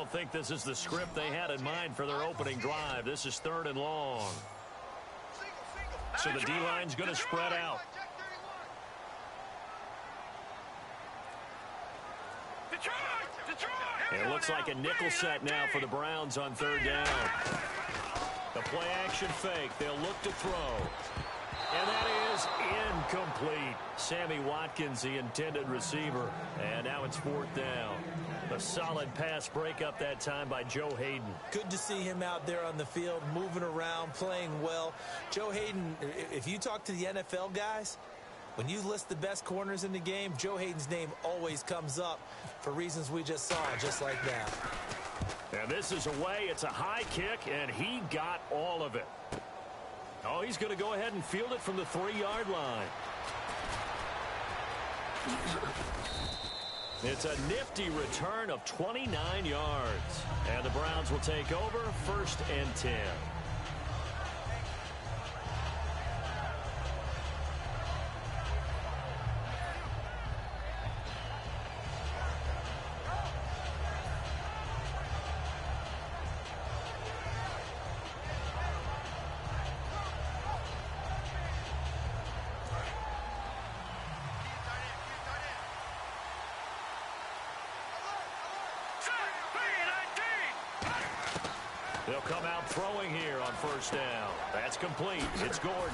don't think this is the script they had in mind for their opening drive. This is 3rd and long. So the D-line's going to spread out. It looks like a nickel set now for the Browns on 3rd down. The play action fake. They'll look to throw. And that is incomplete. Sammy Watkins, the intended receiver. And now it's 4th down. A solid pass breakup that time by Joe Hayden. Good to see him out there on the field, moving around, playing well. Joe Hayden, if you talk to the NFL guys, when you list the best corners in the game, Joe Hayden's name always comes up for reasons we just saw, just like that. And this is away. It's a high kick, and he got all of it. Oh, he's going to go ahead and field it from the 3-yard line. It's a nifty return of 29 yards. And the Browns will take over 1st and 10. They'll come out throwing here on 1st down. That's complete. It's Gordon.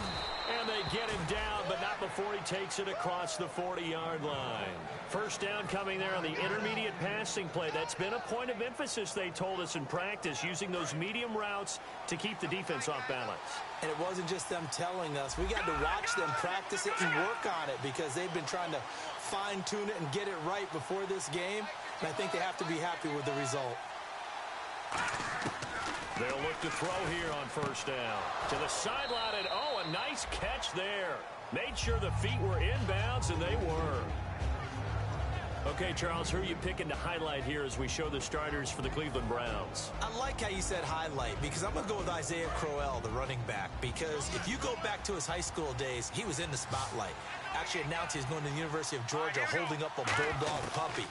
And they get him down, but not before he takes it across the 40-yard line. 1st down coming there on the intermediate passing play. That's been a point of emphasis, they told us in practice, using those medium routes to keep the defense off balance. And it wasn't just them telling us. We got to watch them practice it and work on it because they've been trying to fine-tune it and get it right before this game. And I think they have to be happy with the result. They'll look to throw here on 1st down. To the sideline, and oh, a nice catch there. Made sure the feet were inbounds, and they were. Okay, Charles, who are you picking to highlight here as we show the starters for the Cleveland Browns? I like how you said highlight because I'm going to go with Isaiah Crowell, the running back, because if you go back to his high school days, he was in the spotlight. Actually announced he's going to the University of Georgia holding up a bulldog puppy.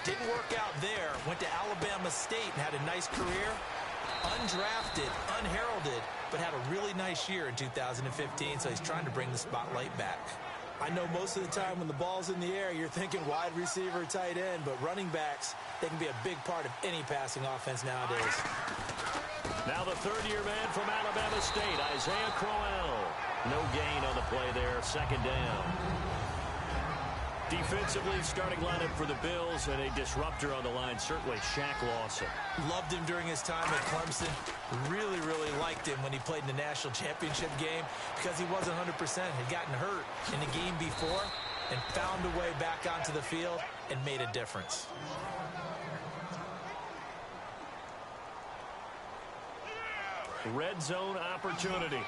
Didn't work out there. Went to Alabama State and had a nice career. Undrafted, unheralded, but had a really nice year in 2015, so he's trying to bring the spotlight back. I know most of the time when the ball's in the air, you're thinking wide receiver, tight end, but running backs, they can be a big part of any passing offense nowadays. Now the 3rd-year man from Alabama State, Isaiah Crowell. No gain on the play there, 2nd down. Defensively, starting lineup for the Bills, and a disruptor on the line, certainly Shaq Lawson. Loved him during his time at Clemson. Really, really liked him when he played in the national championship game because he wasn't 100%, had gotten hurt in the game before and found a way back onto the field and made a difference. Red zone opportunity.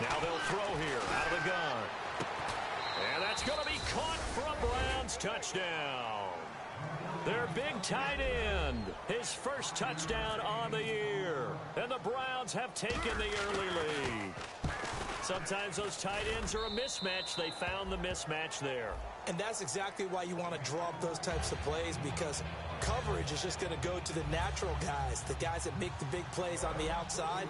Now they'll throw here out of the gun. And that's going to be caught for a Browns touchdown. Their big tight end, his first touchdown on the year. And the Browns have taken the early lead. Sometimes those tight ends are a mismatch. They found the mismatch there. And that's exactly why you want to draw up those types of plays, because coverage is just going to go to the natural guys, the guys that make the big plays on the outside.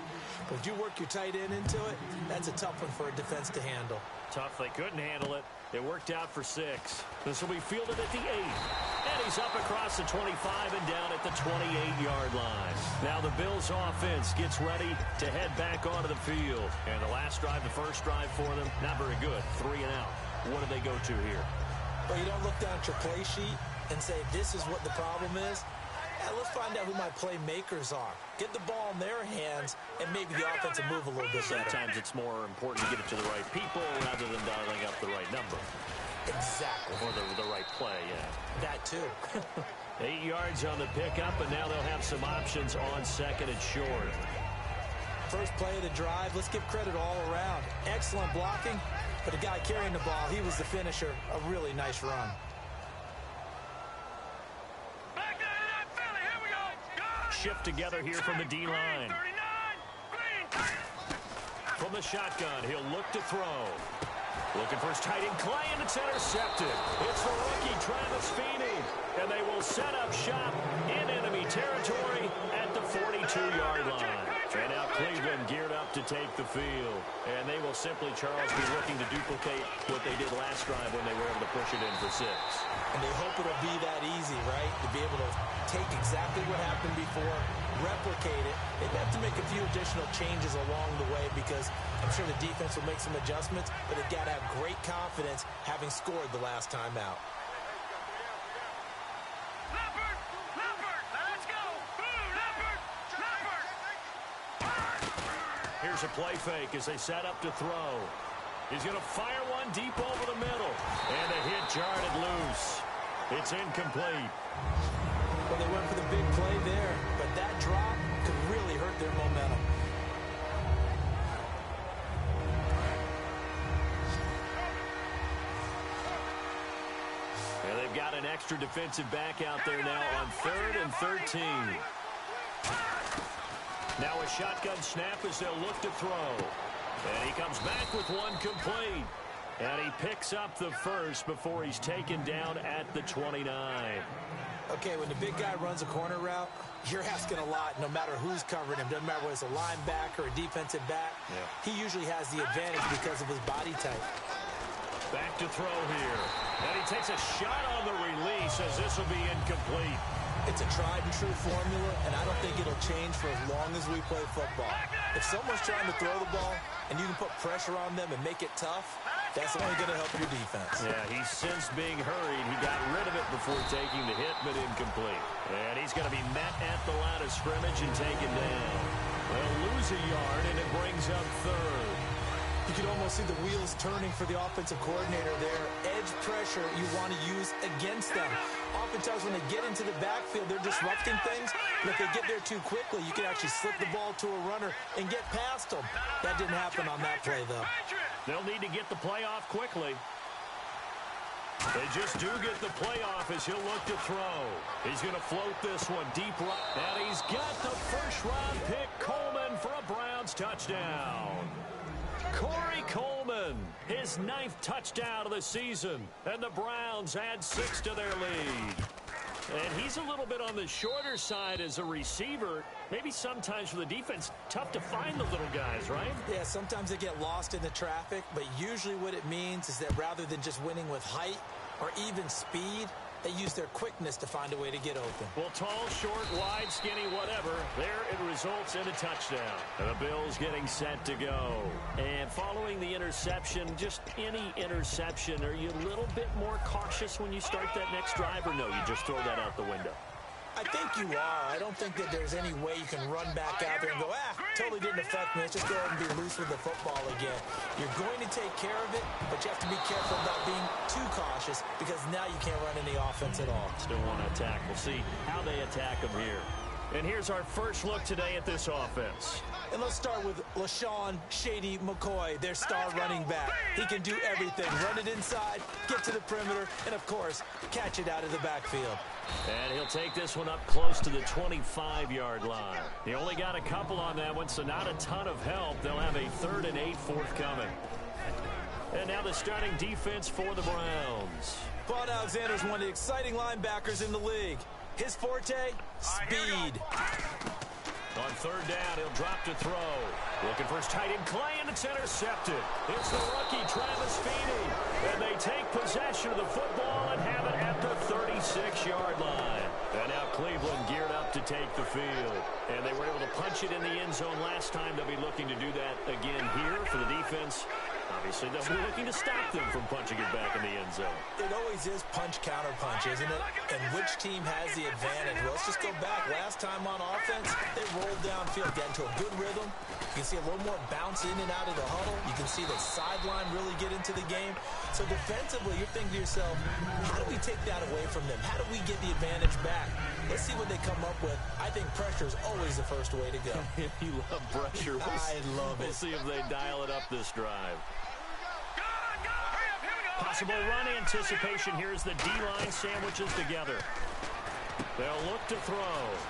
But if you work your tight end into it, that's a tough one for a defense to handle. Tough. They couldn't handle it. It worked out for 6. This will be fielded at the 8. And he's up across the 25 and down at the 28-yard line. Now the Bills offense gets ready to head back onto the field. And the last drive, the first drive for them, not very good. 3 and out. What do they go to here? Well, you don't look down at your play sheet and say, this is what the problem is. Yeah, let's find out who my playmakers are. Get the ball in their hands, and maybe the offense will move a little bit better. Sometimes it's more important to get it to the right people rather than dialing up the right number. Exactly. Or the right play, yeah. That too. 8 yards on the pickup, and now they'll have some options on 2nd and short. First play of the drive, let's give credit all around. Excellent blocking, but the guy carrying the ball, he was the finisher. A really nice run. Shift together here from the D-line. From the shotgun, he'll look to throw. Looking for his tight end Clay, and it's intercepted. It's the rookie Travis Feeney, and they will set up shop in enemy territory at the 42-yard line. And now Cleveland geared up to take the field, and they will simply, Charles, be looking to duplicate what they did last drive when they were able to push it in for 6. And they hope it'll be that easy, right? To be able to take exactly what happened before, replicate it. They have to make a few additional changes along the way because I'm sure the defense will make some adjustments, but they've got to have great confidence having scored the last time out. Here's a play fake as they set up to throw. He's going to fire one deep over the middle. And a hit jarred it loose. It's incomplete. Well, they went for the big play there, but that drop could really hurt their momentum. And they've got an extra defensive back out there now on 3rd and 13. Now a shotgun snap as they'll look to throw. And he comes back with one complete. And he picks up the first before he's taken down at the 29. Okay, when the big guy runs a corner route, you're asking a lot no matter who's covering him. Doesn't matter whether it's a linebacker or a defensive back. Yeah. He usually has the advantage because of his body type. Back to throw here. And he takes a shot on the release as this will be incomplete. It's a tried-and-true formula, and I don't think it'll change for as long as we play football. If someone's trying to throw the ball and you can put pressure on them and make it tough, that's only going to help your defense. Yeah, he's since being hurried. He got rid of it before taking the hit, but incomplete. And he's going to be met at the line of scrimmage and taken down. They'll lose a yard, and it brings up 3rd. You can almost see the wheels turning for the offensive coordinator there. Edge pressure you want to use against them. Oftentimes when they get into the backfield, they're disrupting things. And if they get there too quickly, you can actually slip the ball to a runner and get past them. That didn't happen on that play, though. They'll need to get the play off quickly. They just do get the play off as he'll look to throw. He's going to float this one deep right. And he's got the first-round pick, Coleman, for a Browns touchdown. Corey Coleman, his 9th touchdown of the season, and the Browns add 6 to their lead. And he's a little bit on the shorter side as a receiver. Maybe sometimes for the defense, tough to find the little guys, right? Yeah, sometimes they get lost in the traffic, but usually what it means is that rather than just winning with height or even speed, they use their quickness to find a way to get open. Well, tall, short, wide, skinny, whatever, there it results in a touchdown. And the Bills getting set to go. And following the interception, just any interception, are you a little bit more cautious when you start that next drive, or no, you just throw that out the window? I think you are. I don't think that there's any way you can run back out there and go, totally didn't affect me. Let's just go ahead and be loose with the football again. You're going to take care of it, but you have to be careful about being too cautious because now you can't run any offense at all. Still want to attack. We'll see how they attack them here. And here's our first look today at this offense. And let's start with LaShawn Shady McCoy, their star running back. He can do everything. Run it inside, get to the perimeter, and, of course, catch it out of the backfield. And he'll take this one up close to the 25-yard line. He only got a couple on that one, so not a ton of help. They'll have a 3rd and 8 forthcoming. And now the starting defense for the Browns. Vaughn Alexander is one of the exciting linebackers in the league. His forte, speed. On 3rd down, he'll drop to throw. Looking for his tight end Clay, and it's intercepted. It's the rookie Travis Feeney. And they take possession of the football and have it at the 36-yard line. And now Cleveland geared up to take the field. And they were able to punch it in the end zone last time. They'll be looking to do that again here for the defense. Obviously, they'll be looking to stop them from punching it back in the end zone. It always is punch-counter-punch, isn't it? And which team has the advantage? Well, let's just go back. Last time on offense, they rolled downfield, got into a good rhythm. You can see a little more bounce in and out of the huddle. You can see the sideline really get into the game. So defensively, you're thinking to yourself, how do we take that away from them? How do we get the advantage back? Let's see what they come up with. I think pressure is always the first way to go. You love pressure. I love it. We'll see if they dial it up this drive. Possible run anticipation. Here's the D-line sandwiches together. They'll look to throw.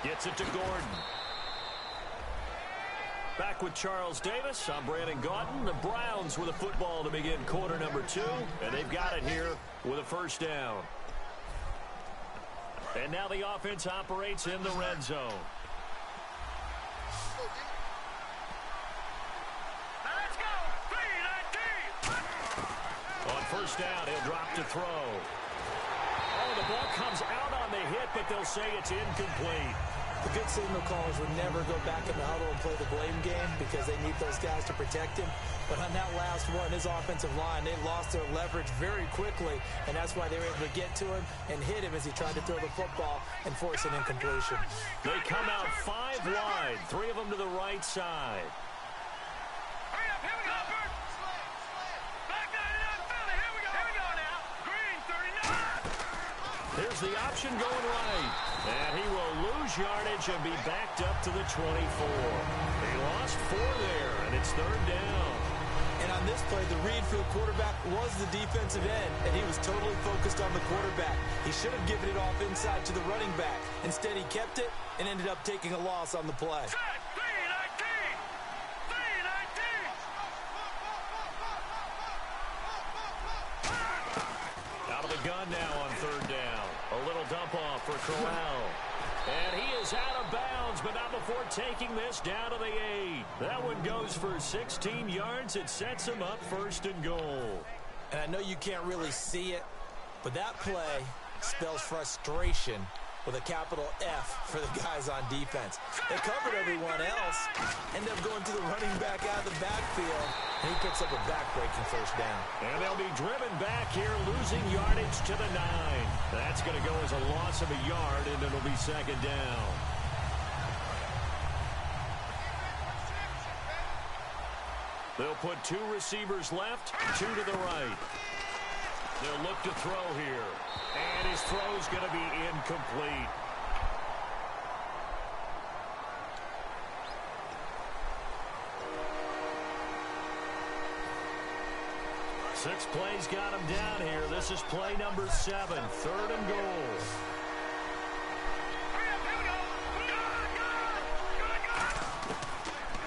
Gets it to Gordon. Back with Charles Davis, I'm Brandon Gaudin. The Browns with a football to begin quarter number 2, and they've got it here with a first down. And now the offense operates in the red zone. Let's go! 3-19! On first down, he'll drop to throw. Oh, the ball comes out on the hit, but they'll say it's incomplete. The good signal callers would never go back in the huddle and play the blame game because they need those guys to protect him. But on that last one, his offensive line, they lost their leverage very quickly, and that's why they were able to get to him and hit him as he tried to throw the football and force an incompletion. They come out 5 wide, 3 of them to the right side. Hurry up, here we go, Bert. Back 99, Philly, here we go. Here we go now. Green, 39. Here's the option going right. And he will lose yardage and be backed up to the 24. He lost 4 there, and it's third down. And on this play, the read for the quarterback was the defensive end, and he was totally focused on the quarterback. He should have given it off inside to the running back. Instead, he kept it and ended up taking a loss on the play. Set, 3-19. 3-19. Out of the gun now on third down. A little dump off for Crowell. And he is out of bounds, but not before taking this down to the 8. That one goes for 16 yards. It sets him up first and goal. And I know you can't really see it, but that play spells frustration with a capital F for the guys on defense. They covered everyone else, ended up going to the running back out of the backfield, and he picks up a back-breaking first down. And they'll be driven back here, losing yardage to the 9. That's going to go as a loss of a yard, and it'll be second down. They'll put 2 receivers left, 2 to the right. They'll look to throw here. And his throw's going to be incomplete. Six plays got him down here. This is play number 7, third and goal.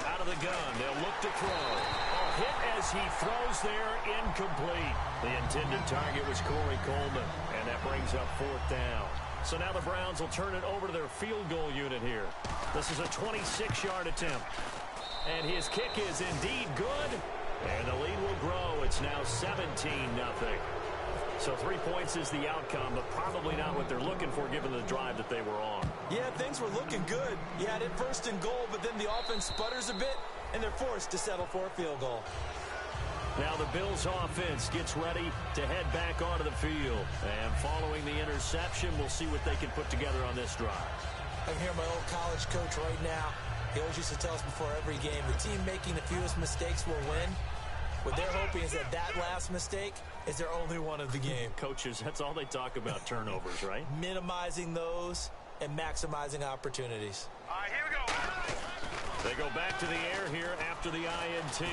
Out of the gun, they'll look to throw. Hit as he throws there, incomplete. The intended target was Corey Coleman, and that brings up 4th down. So now the Browns will turn it over to their field goal unit here. This is a 26-yard attempt. And his kick is indeed good, and the lead will grow. It's now 17-0. So 3 points is the outcome, but probably not what they're looking for given the drive that they were on. Yeah, things were looking good. You had it first and goal, but then the offense sputters a bit, and they're forced to settle for a field goal. Now the Bills offense gets ready to head back onto the field. And following the interception, we'll see what they can put together on this drive. I'm hearing my old college coach right now. He always used to tell us before every game, the team making the fewest mistakes will win. What they're hoping is that that last mistake is their only one of the game. Coaches, that's all they talk about, turnovers, right? Minimizing those and maximizing opportunities. All right, here we go. They go back to the air here after the INT.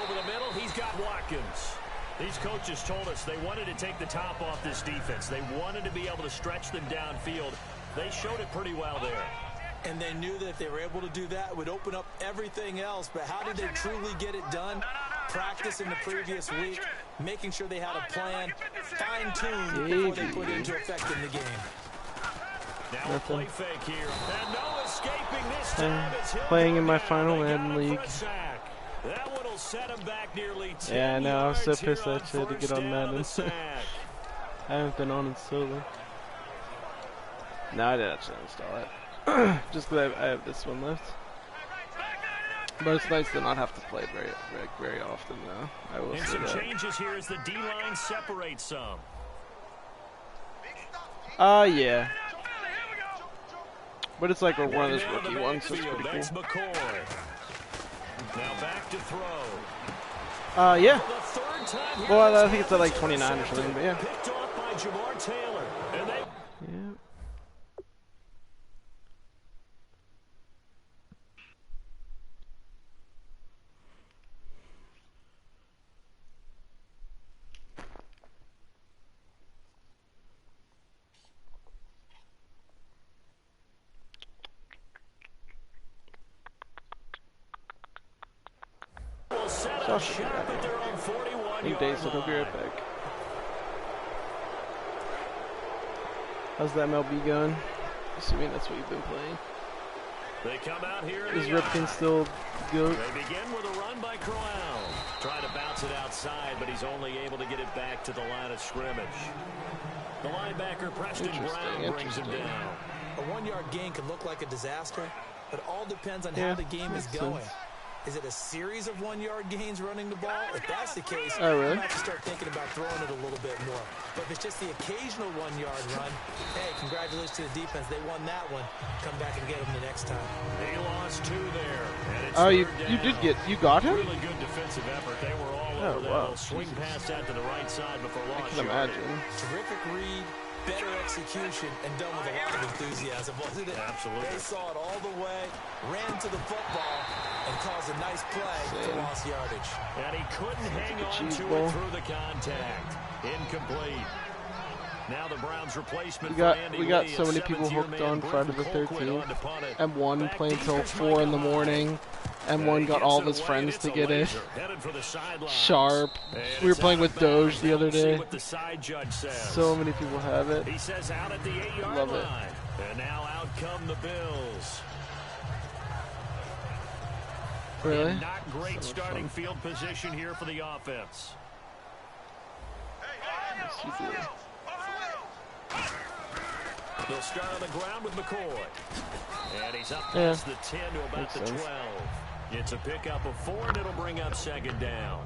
Over the middle, he's got Watkins. These coaches told us they wanted to take the top off this defense. They wanted to be able to stretch them downfield. They showed it pretty well there. And they knew that if they were able to do that, it would open up everything else. But how did they truly get it done? Practice in the previous week, making sure they had a plan, fine-tuned before they put into effect in the game. Now a play fake here. And no escaping this time. Playing in my final Madden league. That one will set him back nearly 10 Yeah, I know. I was so yards pissed here on actually to get first on down Madden. the sack. I haven't been on it so long. No, I did actually install it. Just because I have this one left. But it's nice to not have to play it very often, though. I will And say some that. changes here as the D-line separates some. Yeah. But it's like one of those Down rookie the ones, so it's backfield, pretty that's cool. McCoy. Now back to throw. Yeah. For the third time here Well, this I think it's at like half, 29 or something, but yeah. Picked off by Jamar Taylor. And they Yeah. a shot at their own 41-yard said he'll be line. right back. How's the MLB going? Assuming that's what you've been playing. They come out here in Is the Ripken eye. still good? They begin with a run by Crowell. Trying to bounce it outside, but he's only able to get it back to the line of scrimmage. The linebacker, Preston Brown, brings him down. A 1-yard gain can look like a disaster, but all depends on how the game is going. Is it a series of 1-yard gains running the ball? If that's the case, Oh, really? you might have to start thinking about throwing it a little bit more. But if it's just the occasional 1-yard run, hey, congratulations to the defense. They won that one. Come back and get them the next time. He lost 2 there. And it's Oh, third you got him? Really good defensive effort. They were all over that. Wow. Little swing pass out to the right side before I lost can yardage. imagine. Terrific read, better execution, and done with a lot of enthusiasm, wasn't it? Absolutely. They saw it all the way, ran to the football, and caused a nice play to lost yardage. And he couldn't hang on cheese to ball. it through the contact. Incomplete. Now the Browns replacement We got for Andy we got Lee, so and many people 7th-year hooked man on Friday the Britton Colquitt 13th. on to punt it. M1 Back playing till deep is 4 in the Micah morning. And M1 he got gets all it of his away, friends and to it's a get it. laser headed for the sidelines. Sharp. And We were it's playing out with of bounds. Doge the Now other we'll see day. what the side judge says. So many people have it. He says out at the 8-yard Love it. line. And now out come the Bills. Really? And not great So much starting fun. field position here for the offense. Yes, you do. They'll start on the ground with McCoy. And he's up Yeah. past the 10 to about Makes the sense. 12. It's a pickup of 4, and it'll bring up 2nd down.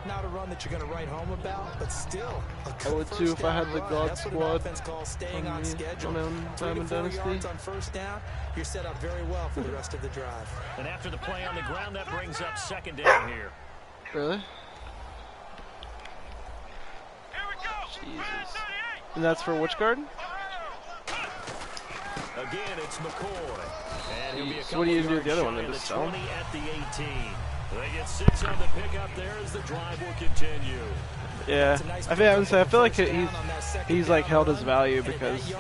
Not a run that you're going to write home about, but still. I would too if I had the God That's what an Squad offense calls staying on on schedule. my own 3 to Diamond 4 Dynasty. yards on first down, you're set up very well for the rest of the drive. And after the play on the ground, that brings up 2nd down here. Really? Here we go. Jesus. And that's for which guard? Again, it's McCoy. And he'll be a So what do you couple do with the other one, yards then shy just of sell the 20 him? at the 18. They get 6 on the pickup there as the drive will continue. Yeah, I feel like he's like held his value because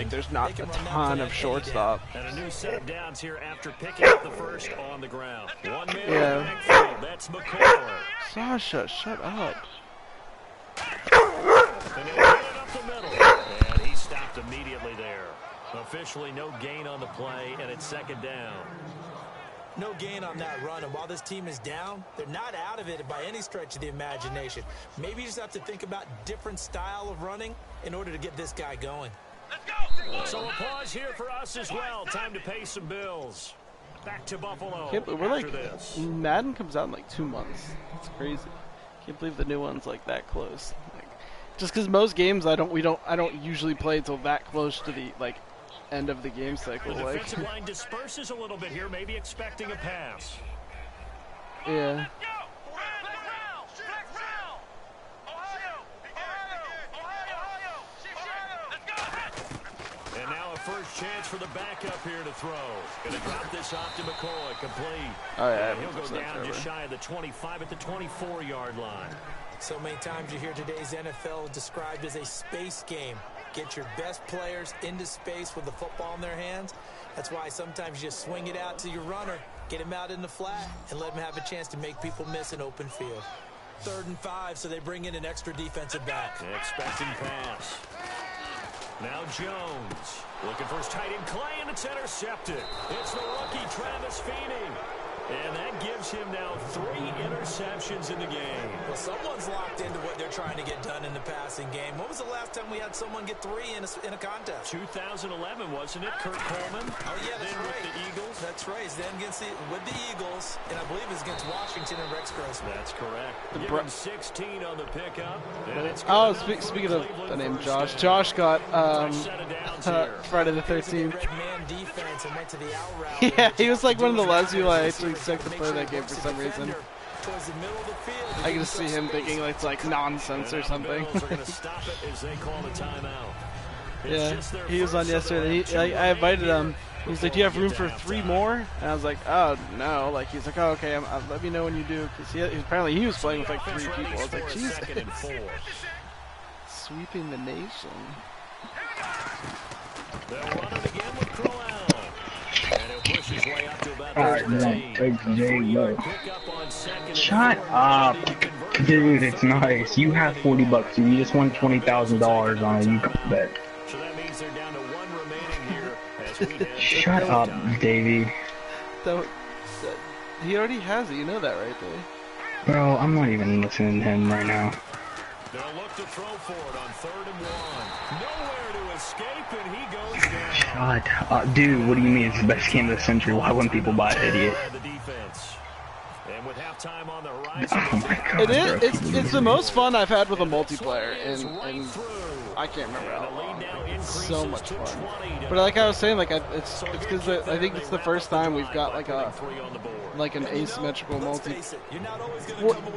there's not a ton of shortstop. And a new set of downs here after picking up the first on the ground. 1 man in Yeah. the backfield. That's McCoy. Sasha, shut up. And he'll get it up the middle. And he stopped immediately there. Officially no gain on the play, and it's 2nd down. No gain on that run, and while this team is down, they're not out of it by any stretch of the imagination. Maybe you just have to think about different style of running in order to get this guy going. So a pause here for us as well. Time to pay some bills. Back to Buffalo We're after like this. Madden comes out in like 2 months. It's crazy. Can't believe the new one's like that close. Like, just because most games I don't usually play until that close to the end of the game cycle. The Like, defensive line disperses a little bit here, maybe expecting a pass. yeah. And now a first chance for the backup here to throw. Going to drop this off to McCoy, complete. Oh yeah. And he'll go down just shy of the 25 at the 24-yard line. So many times you hear today's NFL described as a space game. Get your best players into space with the football in their hands. That's why sometimes you just swing it out to your runner, get him out in the flat, and let him have a chance to make people miss an open field. 3rd and 5, so they bring in an extra defensive back. Expecting pass. Now Jones looking for his tight end Clay, and it's intercepted. It's the rookie Travis Feeney. And that gives him now 3 interceptions in the game. Well, someone's locked into what they're trying to get done in the passing game. When was the last time we had someone get 3 in a contest? 2011, wasn't it? Kurt Coleman. Oh, yeah, that's then right. with the Eagles. That's right. He's then with the Eagles, and I believe it's against Washington and Rex Grossman. That's correct. Give him 16 on the pickup. And it's Oh, good enough speaking for of Cleveland the name first Josh, down. Josh got Fresh set of downs here. Friday the Red 13th. man defense and went to the out route. Yeah, What he you was have like to one of do the is lads who I make actually expect to sure play he that game works for the some reason. defender towards the middle of the field. I can just see him thinking like it's like nonsense or And something. The Bills are going to stop it as they call a timeout. It's Yeah, just their he was on first, so they'll yesterday. have 2 I invited him. here He's like, "Do you have room for 3 more?" And I was like, "Oh no!" Like he's like, "Oh okay, let me know when you do." Because apparently he was playing with like 3 people. I was like, "Jesus!" 2nd and 4. Sweeping the nation. They'll run it again with Crowell. And he'll push his way up to about All right, the man. 15. Thanks, A Jay. 3-yard Low. pickup on second and Shut 4. up, Need to convert dude. on It's third nice. down. You have $40, dude. You just won $20,000 on a UConn bet. So that means they're down to 1 remaining here as we head to Shut up, overtime. Davey. He already has it. You know that, right, Dave? Bro, I'm not even listening to him right now. They'll look to throw for it on 3rd and 1. Nowhere to escape, and he goes down. Shut up. Dude, what do you mean it's the best game of the century? Why wouldn't people buy it, idiot? The defense. And with halftime on the horizon, Oh my god, It is. bro. It's the most fun I've had with a multiplayer, and I can't remember how long. It's so much fun. But like I was saying, like it's because I think it's the first time we've got like an asymmetrical multi.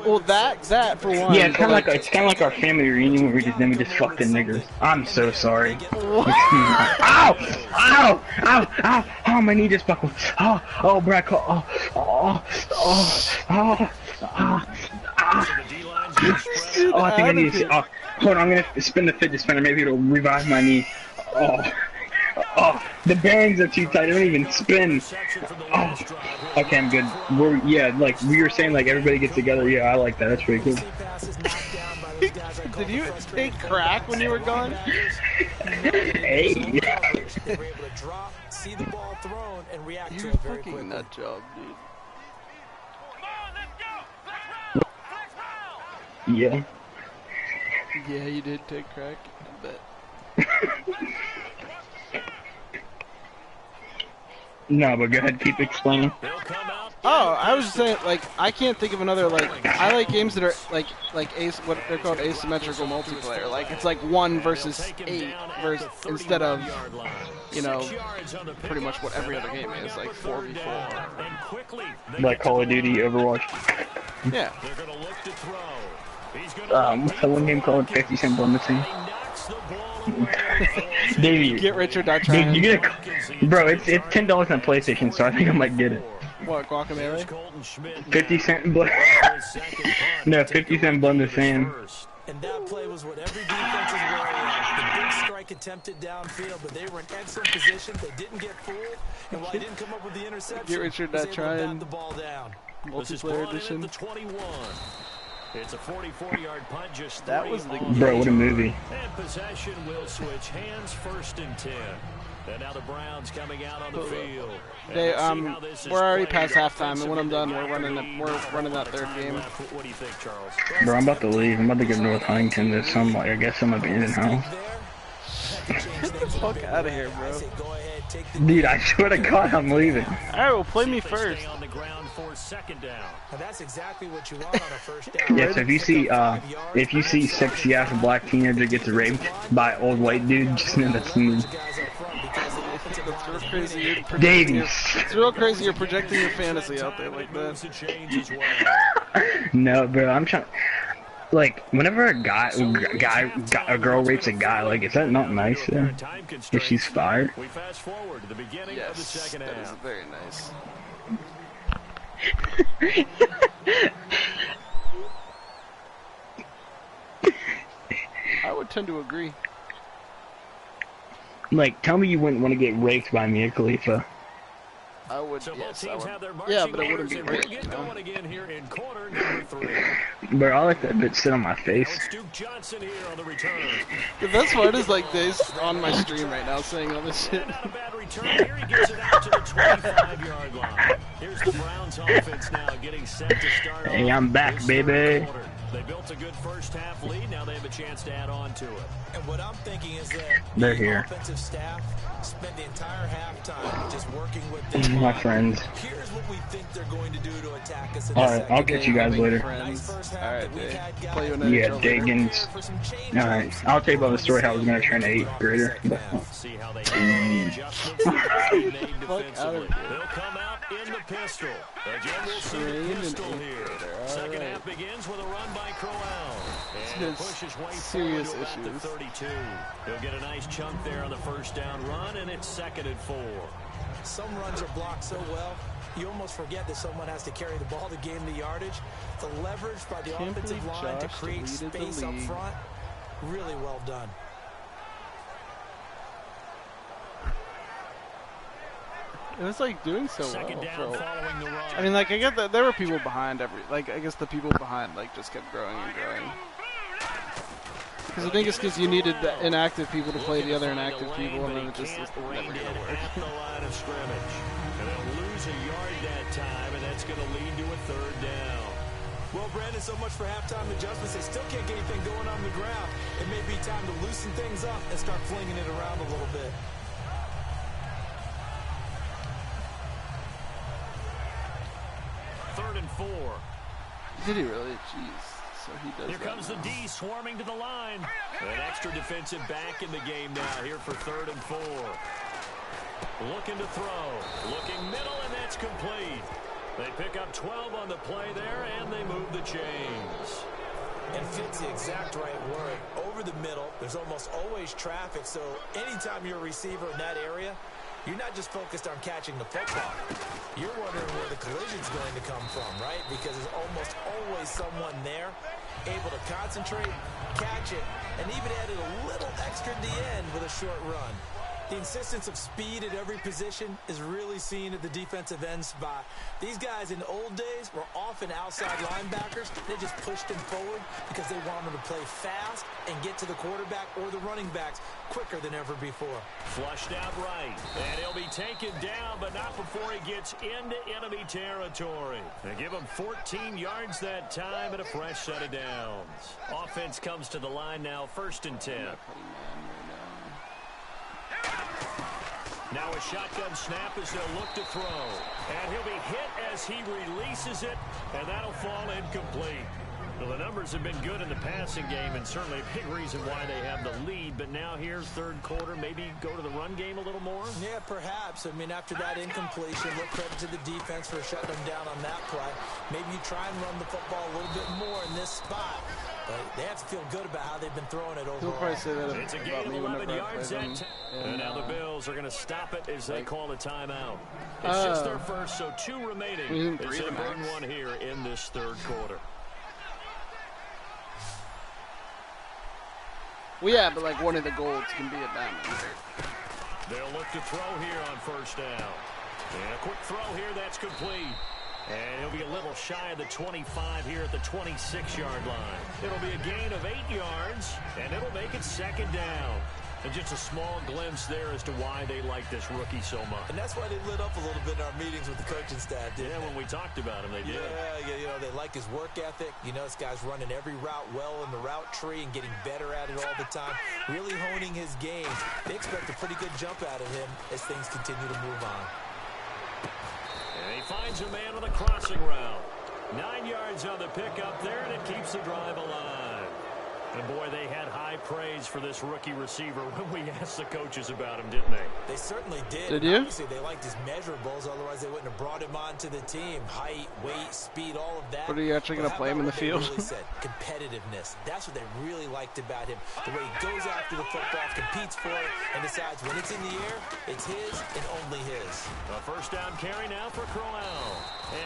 Well, that for one. Yeah, it's kind but, of like our family reunion where then we just fucked the niggers. I'm so sorry. Excuse me. Ow! Ow! Ow! Ow! Oh, my knee just buckled. Oh, Brad. Oh, oh, oh, oh, oh, oh, I think I need to. Oh, hold on, I'm gonna spin the fidget spinner. Maybe it'll revive my knee. Oh, the bearings are too tight. I don't even spin. Oh, okay, I'm good. Like we were saying, like everybody gets together. Yeah, I like that. That's pretty cool. Did you take crack when you were gone? Hey. See the ball thrown and react You to it very fucking quickly. nut job, dude. Come on, let's go. Flex round. Yeah. Yeah, you did take crack. I bet. No, but go ahead, keep explaining. Oh, I was just saying, like, I can't think of another, like, I like games that are, like what they're called asymmetrical multiplayer. Like, it's like 1 versus 8 instead of, you know, pretty much what every other game is, like 4v4. Like Call of Duty, Overwatch. Yeah. What's that one game called? 50 Cent Blood Machine? Davey, Get rich or die trying. dude, you get bro, it's $10 on PlayStation, so I think I might get it. What, Guacamelee? 50 Cent Blood. No, 50 Cent Blood the Sand. And that play was what every defense is worried about. The big strike attempted downfield, but they were in excellent position. They didn't get fooled, and while they didn't come up with the interception, Get rich or was die able to trying. bat the ball down. Multiplayer edition. It's a 44-yard punt, just That was the Bro, what a movie. And possession will switch hands, 1st and 10. And now the Browns coming out on the field. They, we're already past halftime, and when I'm done, we're running that third game. What do you think, Charles? Bro, I'm about to leave. I'm about to go to North Huntington to some, like, I guess some abandoned house. Get the fuck out of here, bro. Dude, I swear to God, I'm leaving. Alright, well, play me first. On the ground for 2nd down. And that's exactly what you want on a first down. Yeah, so if you see sexy ass black teenager gets raped by old white dude, just know that's me. It's real crazy. You're projecting Davies. It's real crazy. You're projecting your fantasy out there like that. No, bro, I'm trying. Like, whenever a girl rapes a guy, like, is that not nice? If she's fired. We fast forward to the beginning of the Yes, second that is half. very nice. I would tend to agree. Like, tell me you wouldn't want to get raped by Mia Khalifa. I would, So both yes, I teams would. have their Yeah, marching but it wouldn't orders, be and we'll rape, get you know? going again here in quarter number 3. Bro, I let that bitch sit on my face. It's Duke Johnson here on the return. The best part is like this on my stream right now saying all this shit. Not a bad return here. He gets it out to the 25-yard line. Here's the Browns offense now getting set to start. Hey, off I'm back, this baby. third quarter. They built a good first half lead. Now they have a chance to add on to it. And what I'm thinking is that They're the here. offensive staff spent the entire halftime just working with My friends. Here's what we think they're going to do to attack us in Alright, I'll get you guys later. Friends. Alright, Dave. guys. Play you an Yeah, NHL later. Dagans. Alright, I'll tell you about the story how I was going to train an 8th grader. See how they handle the adjustments that they made Fuck out of defensively. here. They'll come out in the pistol. Again, we'll see the Trained pistol and here. Alright. Second half begins with a run by Crowell. And His push his way serious forward to about the issues. 32. He'll get a nice chunk there on the first down run, and it's 2nd and 4. Some runs are blocked so well, you almost forget that someone has to carry the ball to gain the yardage. The leverage by the Can't offensive believe line to Josh create deleted the space up league. front, really well done. It was like doing so Second well. down following the run. I mean, like I get that there were people behind I guess the people behind like just kept growing and growing. Because I think it's because you needed the inactive people to play the other inactive people, and then it just is never going to work. At the line of scrimmage. And they'll lose a yard that time, and that's going to lead to a third down. Well, Brandon, so much for halftime adjustments. They still can't get anything going on the ground. It may be time to loosen things up and start flinging it around a little bit. Third and 4. Did he really? Jeez. So he does. Here comes the D swarming to the line. An extra defensive back in the game now here for third and 4. Looking to throw. Looking middle, and that's complete. They pick up 12 on the play there, and they move the chains. And fits the exact right word. Over the middle, there's almost always traffic, so anytime you're a receiver in that area, you're not just focused on catching the football. You're wondering where the collision's going to come from, right? Because there's almost always someone there able to concentrate, catch it, and even added a little extra at the end with a short run. The insistence of speed at every position is really seen at the defensive end spot. These guys in the old days were often outside linebackers. They just pushed them forward because they wanted to play fast and get to the quarterback or the running backs quicker than ever before. Flushed out right, and he'll be taken down, but not before he gets into enemy territory. They give him 14 yards that time and a fresh set of downs. Offense comes to the line now, 1st and 10. Now a shotgun snap as they'll look to throw. And he'll be hit as he releases it, and that'll fall incomplete. Well, the numbers have been good in the passing game, and certainly a big reason why they have the lead. But now here's third quarter, maybe go to the run game a little more? Yeah, perhaps. I mean, after that incompletion, look credit to the defense for shutting them down on that play. Maybe you try and run the football a little bit more in this spot. But they have to feel good about how they've been throwing it overall. He'll probably say that it's a about gain of me 11 whenever I yards play them. and now the Bills are going to stop it as they call a timeout. It's just their first, so 2 remaining as they burn one here in this third quarter. Well, yeah, but like one of the goals can be a diamond. They'll look to throw here on 1st down. And a quick throw here, that's complete. And he'll be a little shy of the 25 here at the 26-yard line. It'll be a gain of 8 yards, and it'll make it 2nd down. And just a small glimpse there as to why they like this rookie so much. And that's why they lit up a little bit in our meetings with the coaching staff, didn't they? When we talked about him, they did. Yeah, you know, they like his work ethic. You know, this guy's running every route well in the route tree and getting better at it all the time. Really honing his game. They expect a pretty good jump out of him as things continue to move on. And he finds a man on the crossing route. 9 yards on the pickup there, and it keeps the drive alive. And boy, they had high praise for this rookie receiver when we asked the coaches about him, didn't they? They certainly did. Did you? Obviously, they liked his measurables. Otherwise, they wouldn't have brought him onto the team. Height, weight, speed, all of that. But are you actually going to play him in the field? Really said? Competitiveness. That's what they really liked about him. The way he goes after the football, competes for it, and decides when it's in the air, it's his and only his. A 1st down carry now for Crowell.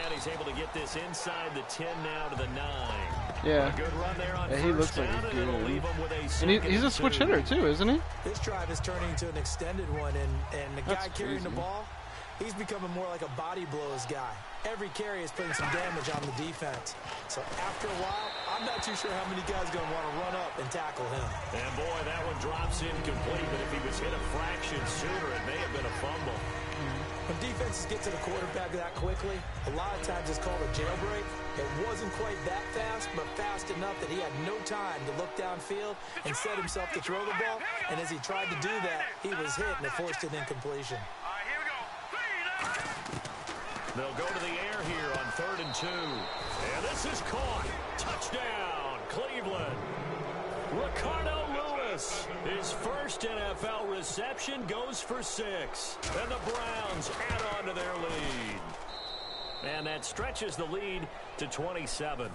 And he's able to get this inside the 10 now to the 9. Yeah. A good run there on He looks like he's it'll good. leave him with a And he's a switch hitter too, isn't he? This drive is turning into an extended one, and the guy That's carrying the crazy. ball, he's becoming more like a body blows guy. Every carry is putting some damage on the defense. So after a while, I'm not too sure how many guys are going to want to run up and tackle him. And boy, that one drops incomplete, but if he was hit a fraction sooner, it may have been a fumble. When defenses get to the quarterback that quickly, a lot of times it's called a jailbreak. It wasn't quite that fast, but fast enough that he had no time to look downfield and set himself to throw the ball. And as he tried to do that, he was hit and it forced an incompletion. All right, here we go. They'll go to the air here on 3rd and 2. And this is caught. Touchdown, Cleveland. Ricardo Lewis, his first NFL reception, goes for 6. And the Browns add on to their lead. And that stretches the lead to 27.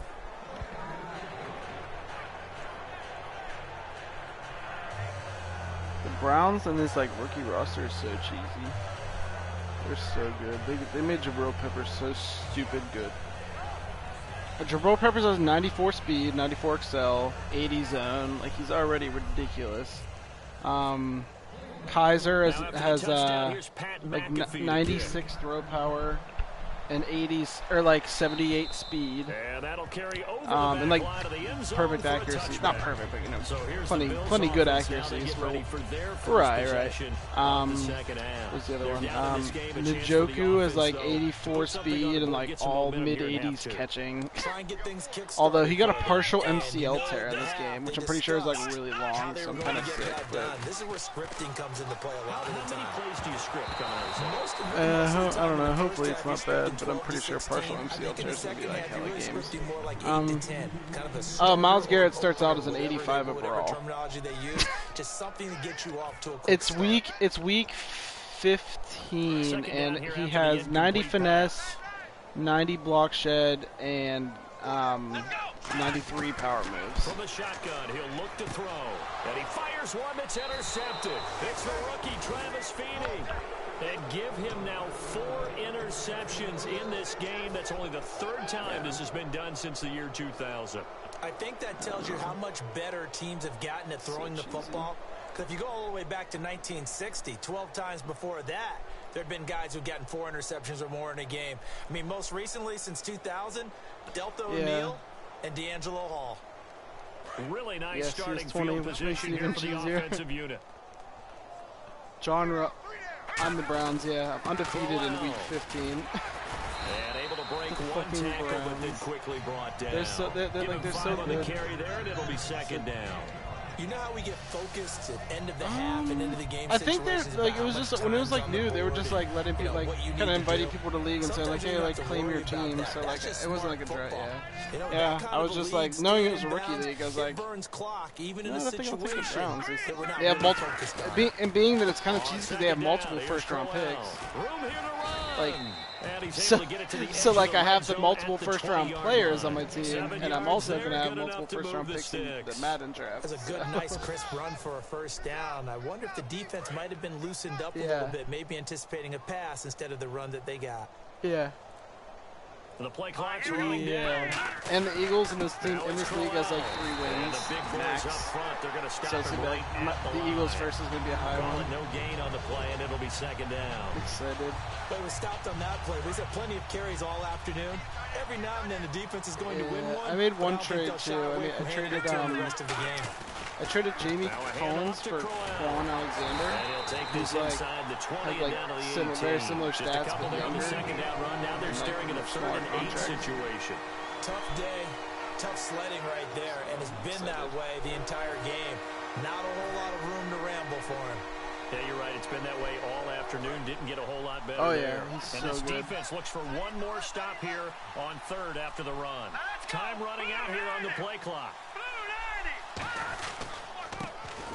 The Browns and this like rookie roster is so cheesy. They're so good. They made Jabril Peppers so stupid good. Jabril Peppers has 94 speed, 94 excel, 80 zone. Like he's already ridiculous. Kaiser Now after the has touchdown, here's Pat like McAfee to 96 throw power and 80s or like 78 speed. And that'll carry over And the like back line of the end zone perfect for a accuracy. Not touchback. perfect, but you know, So here's plenty the Bills good offense now. They accuracies get for. ready for their first Right. possession of the second half. What's the other They're one? down in this game, a chance for the Njoku is offense, like though, 84 to put something on speed the and board, like get some all momentum mid here in 80s half two. catching. Try and get things kick-started Although he got a for them. partial And MCL you know tear in the this half, game, which they I'm pretty sure is like discussed really how long, they so were I'm going kind to of get sick. that But done. This is where scripting comes into play a lot of How the many time. plays do you script coming out of this? Most of the I don't know. time in the Hopefully first it's half, not you're bad, but I'm scripting pretty sure 12 to partial 16. MCL I think in the tears would be second like half, hella you're really games. scripting more like 8 to 10. Kind of a Miles starter Garrett or starts out as an whatever 85 whatever overall. terminology they use, just something to get you off to a quick It's start. week 15, Second and down here he after the has 90 incomplete finesse, 90 block shed, and 93 power moves. From the shotgun, he'll look to throw. And he fires one that's intercepted. It's the rookie, Travis Feeney. And give him now 4 interceptions in this game. That's only the 3rd time this has been done since the year 2000. I think that tells you how much better teams have gotten at throwing the football. Because if you go all the way back to 1960, 12 times before that, there have been guys who've gotten 4 interceptions or more in a game. I mean, most recently, since 2000, Delta O'Neal and D'Angelo Hall. Really nice Yes, starting 20, field which position makes it here even for the cheesier. offensive unit. I'm the Browns, yeah. I'm undefeated in week 15. And able to break one fucking tackle, but then Browns. quickly brought down. They're so- they're Give like, him they're 5 so on the good. carry there, and it'll be second down. You know how we get focused at end of the half and into the game I think they're situations like about it was how just much when it was time's like on the new, they were board just and, like letting you people know, like what you kind need of to inviting do. people to league and saying like, Sometimes hey, you don't like have to claim your worry about team. that. So That's like just it wasn't smart like a draft, football. yeah. You know, Yeah, that kind I of was a just league, like knowing it was a staying rookie down, league. I was it like, burns clock even in no, a I think I'll take the situation Browns. that we're not They have really multiple, focused on. being that it's kind of On cheesy because they have second multiple down, here's first-round Crowell. picks. Room here to run. Like, And he's So, able to get it to the so edge like of the I red have the zone multiple at the first-round 20-yard players line. on my team, 7 and I'm yards also there, going to have good enough multiple to move first-round the picks in the sticks. Madden draft. That's a good, so. nice, crisp run for a first down. I wonder if the defense might have been loosened up a Yeah. little bit, maybe anticipating a pass instead of the run that they got. Yeah. The play clock's running Yeah. down. And the Eagles in this team Now in it's this league has like Crowell. 3 And wins the big boys max. up front, they're going to stop So it's him gonna be right like at the the Eagles line. first is gonna be a high Call one. it no gain on the play, and it'll be second down. Excited. But it was stopped on that play. We've had plenty of carries all afternoon. Every now and then the defense is going to win Yeah, one. I made but one don't think trade, they'll too. shy I away mean, I from handing traded, it to them the rest of the game. I traded Jamie Now a handoff Collins to for Crowell. Quan Alexander. And he'll take this Who's, like, inside the 20 has, and like, down to the 18. very similar Just stats, a couple but there on the younger. second down run. Now they're And, like, staring at a much 3rd smaller and 8 contract. situation. Tough day, tough sledding right there, and it's been that way the entire game. Not a whole lot of room to ramble for him. Yeah, you're right. It's been that way all afternoon. Didn't get a whole lot better Oh, there. yeah, he's And so this good. defense looks for one more stop here on 3rd after the run. Time running out here on the play clock.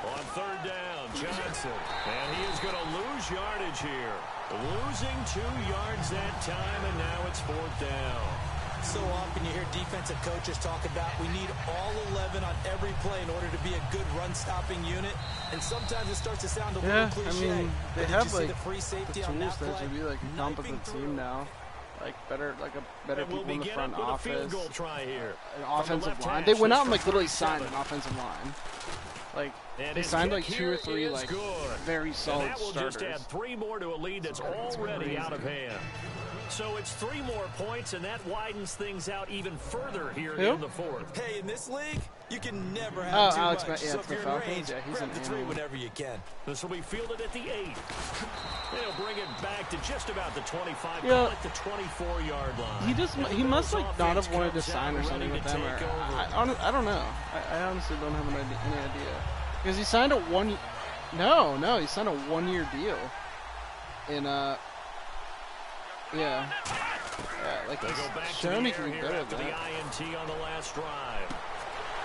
On 3rd down, Johnson. And he is going to lose yardage here. Losing 2 yards that time, and now it's 4th down. So often you hear defensive coaches talk about we need all 11 on every play in order to be a good run-stopping unit. And sometimes it starts to sound a Yeah, little I cliche. mean, they but did you have see like the free the safety on tools that to play? be like a Knifing competent through. team now. Like better And we'll people in the begin front it with a field office. goal try here. An From the offensive left line. hash, They went this out and from like literally signed 37. an offensive line. Like And they his signed kick like 2 or here 3 is like good. very solid And that will starters. just add 3 more to a lead that's already out of hand. So it's 3 more points, and that widens things out even further here Who? in the 4th. Hey, in this league, you can never have Oh, too Alex, much. yeah, So it's if the you're in Falcons. range, Yeah, he's grab an the 3 animal. whenever you can. This will be fielded at the 8. They'll bring it back to just about the 25, Yeah. call it the 24-yard line. He must like not have wanted to Offense sign or comes out something with ready them. to Or, take over. I don't know. I honestly don't have any idea. Because he signed a one. No, he signed a 1-year deal. In yeah, like They he's go back to shown the he air can be here better after than the that. INT on the last drive.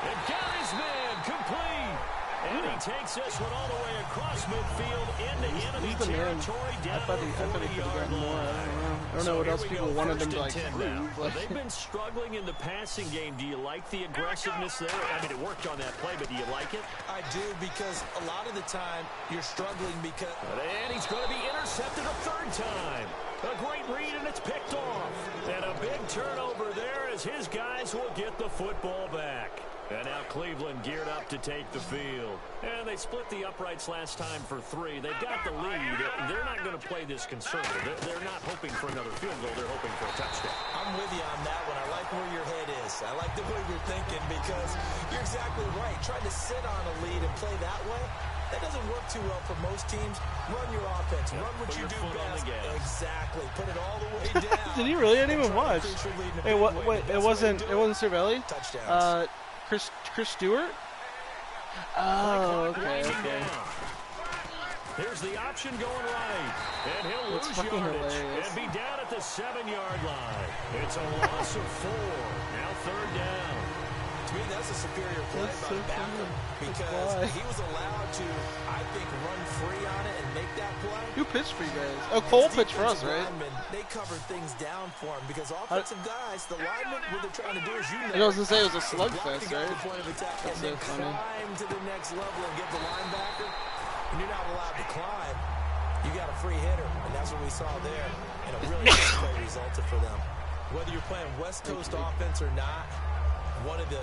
And got his man complete. And he takes this one all the way across midfield into enemy He's the man. territory I down thought to he the could have 40-yard gotten more. line. I don't know what here else we people go, wanted them first to like and 10 now. prove. Like, They've been struggling in the passing game. Do you like the aggressiveness there? I mean, it worked on that play, but do you like it? I do, because a lot of the time you're struggling because And he's going to be intercepted a 3rd time. A great read, and it's picked off. And a big turnover there as his guys will get the football back. And now Cleveland geared up to take the field. And they split the uprights last time for 3. They've got the lead. They're not going to play this conservative. They're not hoping for another field goal. They're hoping for a touchdown. I'm with you on that one. I like where your head is. I like the way you're thinking because you're exactly right. Trying to sit on a lead and play that way, that doesn't work too well for most teams. Run your offense. Run what you do best. Exactly. Put it all the way down. Did he really? I didn't even watch. Hey, wait, it wasn't Cervelli? Touchdowns. Chris Stewart? Oh, okay. Here's the option going right. And he'll lose yardage and be down at the 7-yard line. It's a loss of 4. Now 3rd down. To me, that's a superior play by Beckham because he was allowed to, I think, run free on it and make that play. Who pitched for you guys? Oh, Cole pitched for us, right? They covered things down for him because offensive guys, the linemen, what they're trying to do is I was going to say it was a slugfest, right? And then climb to the next level and get the linebacker. And you're not allowed to climb. You got a free hitter, and that's what we saw there. And a really good play resulted for them. Whether you're playing West Coast offense or not, one of the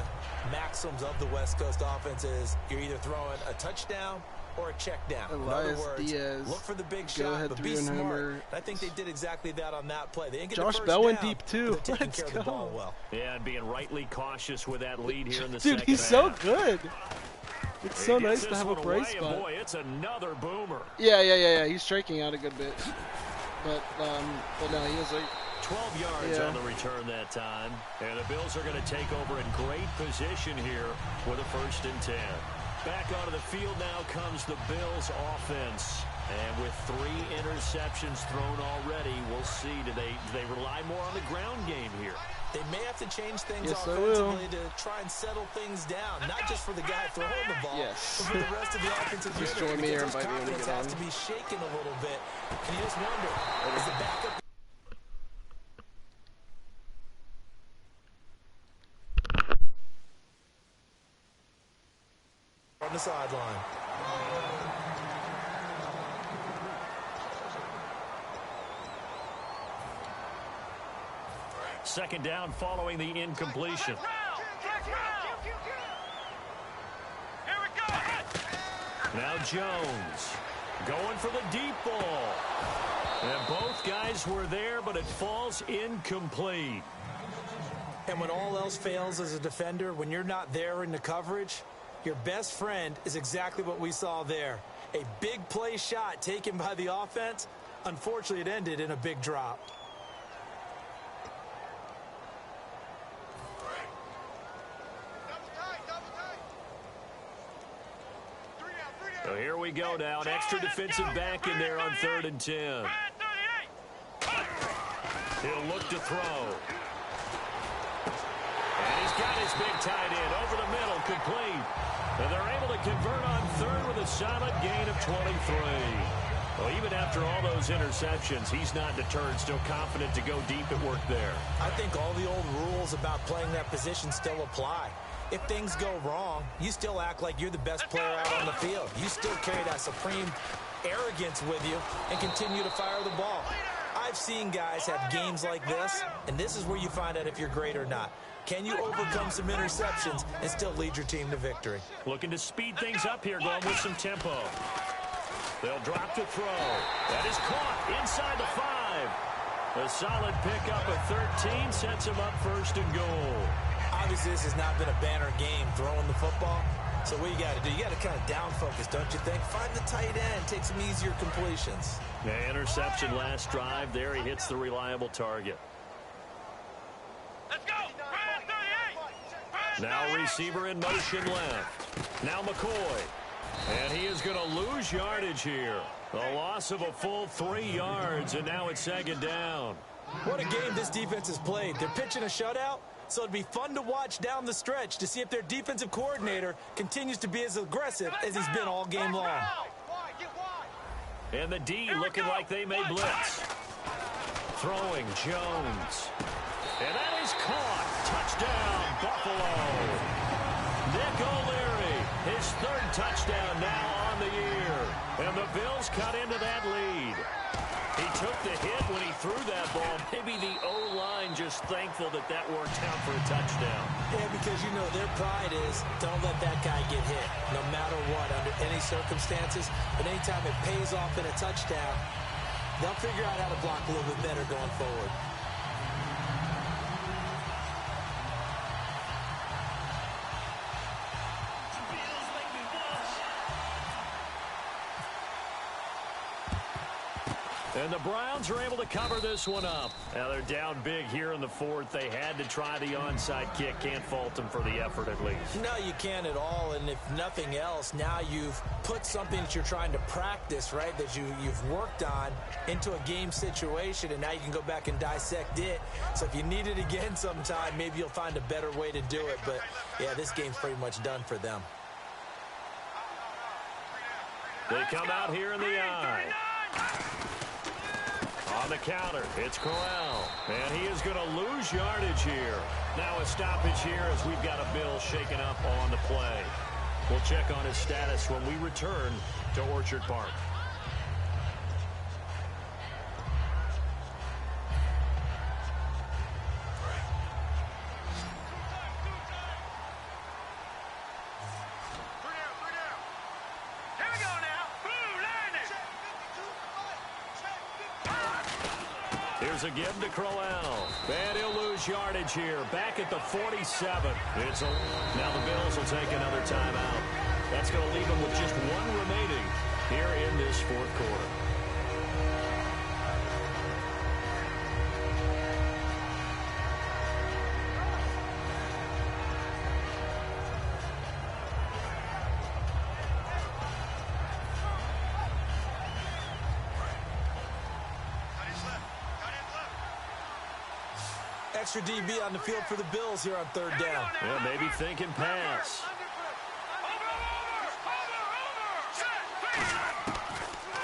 maxims of the West Coast offense is you're either throwing a touchdown or a check down. In other words, Diaz, look for the big shot, but be smart. I think they did exactly that on that play. They didn't get Josh the Bell first went down, deep too. Let's go. Well. Yeah, and being rightly cautious with that lead here in the Dude, second he's half. so good. It's so nice to have a bright away, spot. Boy, it's another boomer. Yeah. He's striking out a good bit. But no, he has like 12 yards on the return that time. And the Bills are going to take over in great position here with a 1st and 10. Back onto the field now comes the Bills offense. And with 3 interceptions thrown already, we'll see. Do they rely more on the ground game here? They may have to change things Yes, offensively to try and settle things down. Not just for the guy throwing the ball, but for the rest of the offensive unit. Just join me here and Because invite me when we confidence get has on. to be shaken a little bit. And you just wonder, is the backup... on the sideline. Second down following the incompletion. Here we go. Now Jones going for the deep ball. And both guys were there, but it falls incomplete. And when all else fails as a defender, when you're not there in the coverage, your best friend is exactly what we saw there. A big play shot taken by the offense. Unfortunately, it ended in a big drop. So here we go now. An extra defensive back in there on 3rd and 10. He'll look to throw. And he's got his big tight end over the middle, complete. And they're able to convert on 3rd with a solid gain of 23. Well, even after all those interceptions, he's not deterred, still confident to go deep at work there. I think all the old rules about playing that position still apply. If things go wrong, you still act like you're the best player out on the field. You still carry that supreme arrogance with you and continue to fire the ball. I've seen guys have games like this, and this is where you find out if you're great or not. Can you overcome some interceptions and still lead your team to victory? Looking to speed things up here, going with some tempo. They'll drop to throw. That is caught inside the 5. A solid pickup of 13 sets him up 1st and goal. Obviously, this has not been a banner game throwing the football. So what you got to do, you got to kind of down focus, don't you think? Find the tight end, take some easier completions. The interception last drive. There he hits the reliable target. Let's go. Now receiver in motion left. Now McCoy. And he is going to lose yardage here. A loss of a full 3 yards, and now it's 2nd down. What a game this defense has played. They're pitching a shutout, so it'd be fun to watch down the stretch to see if their defensive coordinator continues to be as aggressive as he's been all game long. And the D looking like they may blitz. Throwing Jones. And that is caught. Touchdown, Buffalo. Nick O'Leary, his 3rd touchdown now on the year. And the Bills cut into that lead. He took the hit when he threw that ball. Maybe the O-line just thankful that that worked out for a touchdown. Yeah, because, you know, their pride is don't let that guy get hit, no matter what, under any circumstances. But anytime it pays off in a touchdown, they'll figure out how to block a little bit better going forward. And the Browns are able to cover this one up. Now they're down big here in the fourth. They had to try the onside kick. Can't fault them for the effort at least. No, you can't at all. And if nothing else, now you've put something that you're trying to practice, right, that you've worked on into a game situation, and now you can go back and dissect it. So if you need it again sometime, maybe you'll find a better way to do it. But, yeah, this game's pretty much done for them. They come out here in the eye. On the counter, it's Crowell, and he is going to lose yardage here. Now a stoppage here as we've got a Bill shaken up on the play. We'll check on his status when we return to Orchard Park. Here's a give to Crowell. And he'll lose yardage here. Back at the 47. Now the Bills will take another timeout. That's going to leave them with just one remaining here in this fourth quarter. Extra DB on the field for the Bills here on third down. Yeah, maybe thinking pass.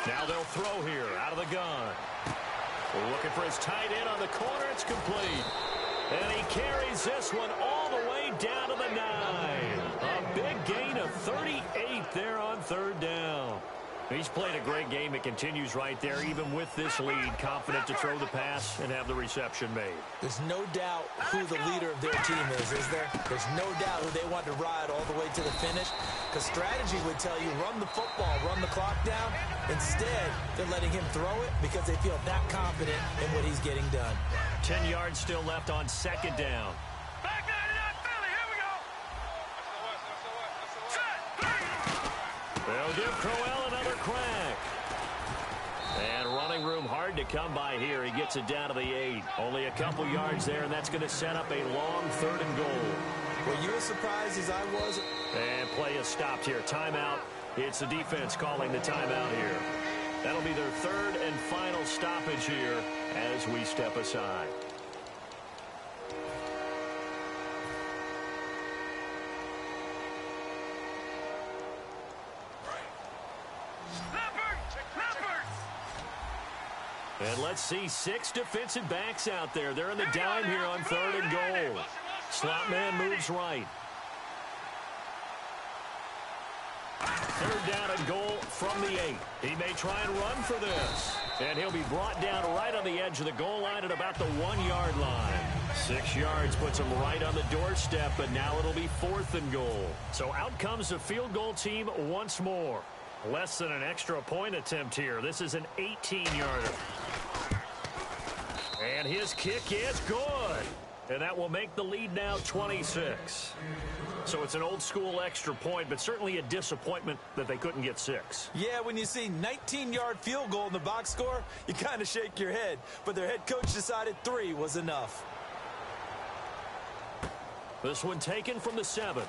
Now they'll throw here out of the gun. We're looking for his tight end on the corner. It's complete. And he carries this one all the way down to the 9. A big gain of 38 there on third down. He's played a great game. It continues right there, even with this lead. Confident to throw the pass and have the reception made. There's no doubt who the leader of their team is there? There's no doubt who they want to ride all the way to the finish. Because strategy would tell you, run the football, run the clock down. Instead, they're letting him throw it because they feel that confident in what he's getting done. 10 yards still left on second down. Back 99, Philly, here we go. They'll give Crowell another crack. And running room hard to come by here. He gets it down to the 8. Only a couple yards there, and that's going to set up a long 3rd and goal. Were you as surprised as I was? And play is stopped here. Timeout. It's the defense calling the timeout here. That'll be their 3rd and final stoppage here as we step aside. And let's see 6 defensive backs out there. They're in the dime here on 3rd and goal. Slot man moves right. 3rd down and goal from the 8. He may try and run for this. And he'll be brought down right on the edge of the goal line at about the 1-yard line. 6 yards puts him right on the doorstep, but now it'll be 4th and goal. So out comes the field goal team once more. Less than an extra point attempt here. This is an 18-yarder. And his kick is good. And that will make the lead now 26. So it's an old-school extra point, but certainly a disappointment that they couldn't get 6. Yeah, when you see 19-yard field goal in the box score, you kind of shake your head. But their head coach decided 3 was enough. This one taken from the 7.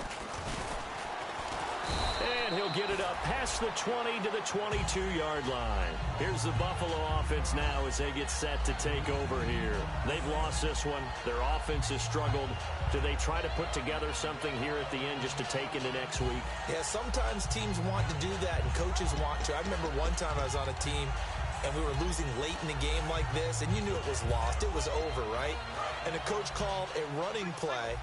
And he'll get it up past the 20 to the 22-yard line. Here's the Buffalo offense now as they get set to take over here. They've lost this one. Their offense has struggled. Do they try to put together something here at the end just to take into next week? Yeah, sometimes teams want to do that and coaches want to. I remember one time I was on a team and we were losing late in the game like this, and you knew it was lost. It was over, right? And the coach called a running play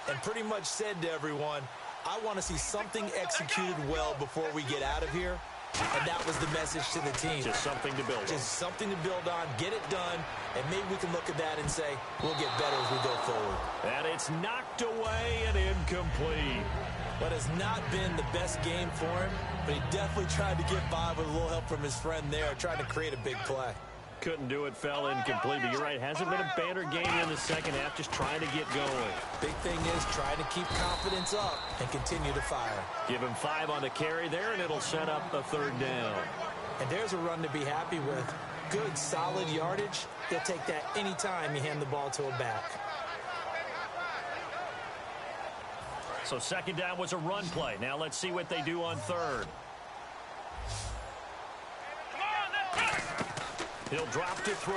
and pretty much said to everyone, I want to see something executed well before we get out of here. And that was the message to the team. Just something to build on. Just something to build on, get it done, and maybe we can look at that and say, we'll get better as we go forward. And it's knocked away and incomplete. But it's not been the best game for him, but he definitely tried to get by with a little help from his friend there, trying to create a big play. Couldn't do it, fell incomplete. But you're right, hasn't been a banner game in the second half, just trying to get going. Big thing is trying to keep confidence up and continue to fire. Give him 5 on the carry there, and it'll set up a 3rd down. And there's a run to be happy with. Good, solid yardage. He'll take that anytime you hand the ball to a back. So 2nd down was a run play. Now let's see what they do on 3rd. He'll drop to throw.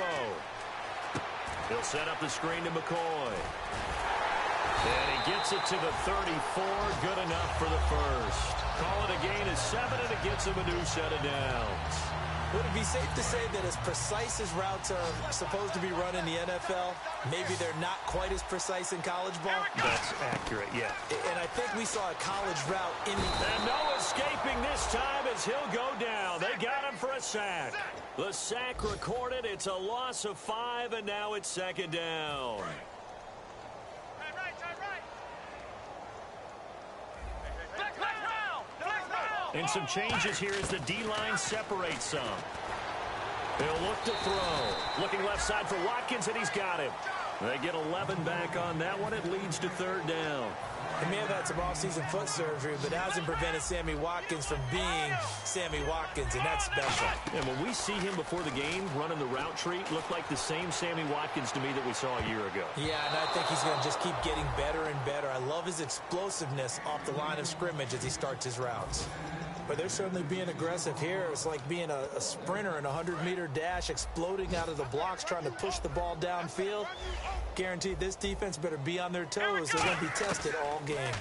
He'll set up the screen to McCoy. And he gets it to the 34. Good enough for the first. Call it a gain of 7, and it gets him a new set of downs. Would it be safe to say that as precise as routes are supposed to be run in the NFL, maybe they're not quite as precise in college ball? That's accurate, yeah. And I think we saw a college route in the... And no escaping this time as he'll go down. They got him for a sack. The sack recorded. It's a loss of 5, and now it's 2nd down. And some changes here as the D-line separates some. He'll look to throw. Looking left side for Watkins, and he's got him. They get 11 back on that one. It leads to 3rd down. He may have had some offseason foot surgery, but that hasn't prevented Sammy Watkins from being Sammy Watkins, and that's special. And when we see him before the game running the route tree, looked like the same Sammy Watkins to me that we saw a year ago. Yeah, and I think he's going to just keep getting better and better. I love his explosiveness off the line of scrimmage as he starts his routes. But they're certainly being aggressive here. It's like being a sprinter in a 100-meter dash, exploding out of the blocks, trying to push the ball downfield. Guaranteed this defense better be on their toes. They're going to be tested all game.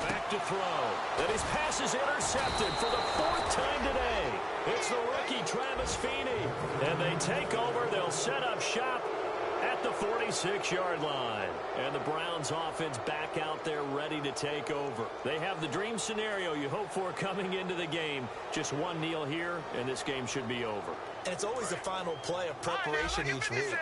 Back to throw. Then his pass is intercepted for the 4th time today. It's the rookie Travis Feeney. And they take over. They'll set up shop at the 46-yard line. And the Browns offense back out there ready to take over. They have the dream scenario you hope for coming into the game. Just one kneel here, and this game should be over. And it's always the final play of preparation each week.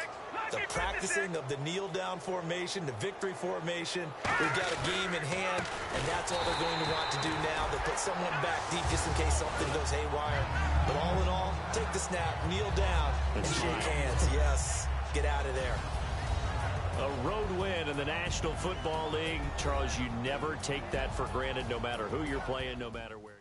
The practicing of the kneel-down formation, the victory formation. We've got a game in hand, and that's all they're going to want to do now. They put someone back deep just in case something goes haywire. But all in all, take the snap, kneel down, and shake hands. Yes, get out of there. A road win in the National Football League. Charles, you never take that for granted, no matter who you're playing, no matter where.